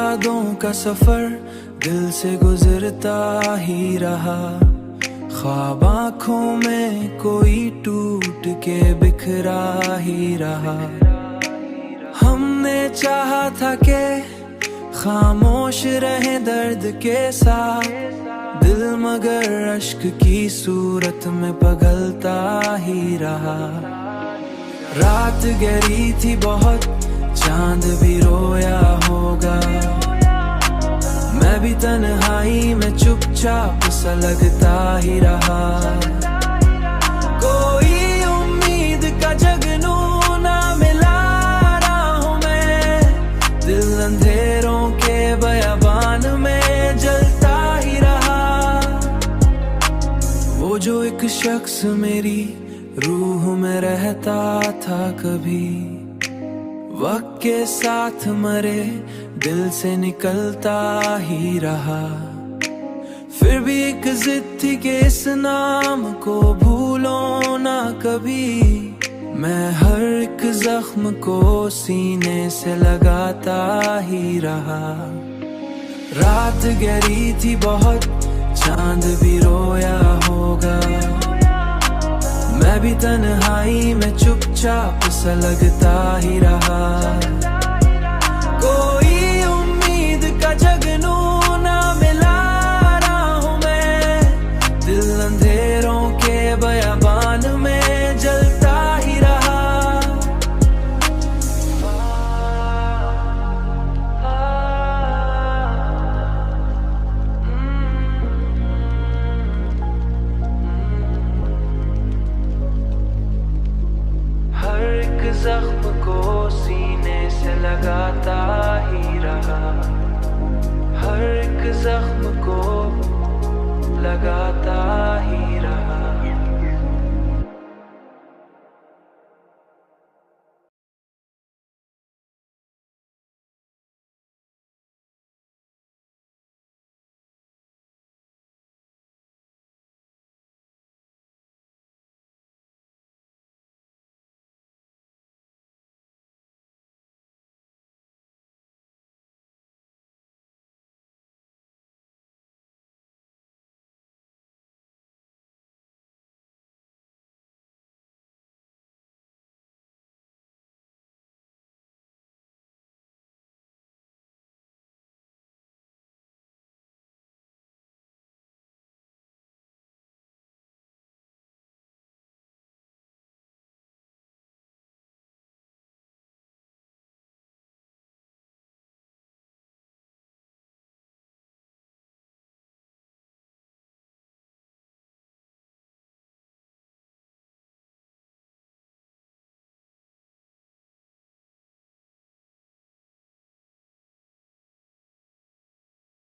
यादों का सफर दिल से गुजरता ही रहा। ख्वाब आँखों में कोई टूट के बिखरा ही रहा। हमने चाहा था कि खामोश रहे दर्द के साथ, दिल मगर अश्क की सूरत में पिघलता ही रहा। रात गहरी थी बहुत, चांद भी रोया होगा, मैं भी तन्हाई में चुपचाप सा लगता ही रहा। कोई उम्मीद का जगनू ना मिला राहों में, दिल अंधेरों के बयाबान में जलता ही रहा। वो जो एक शख्स मेरी रूह में रहता था कभी, वक्त के साथ मरे दिल से निकलता ही रहा। फिर भी एक जिद थी कि इस नाम को भूलो ना कभी, मैं हर एक जख्म को सीने से लगाता ही रहा। रात गहरी थी बहुत, चांद भी रोया होगा, मैं भी तन्हाई में चुपचाप सा लगता ही रहा। कोई उम्मीद का जगनू ना मिला राहों में, दिल अंधेरों के बयाबान में जलता ही रहा। जख्म को सीने से लगाता ही रहा, हर एक जख्म को लगाता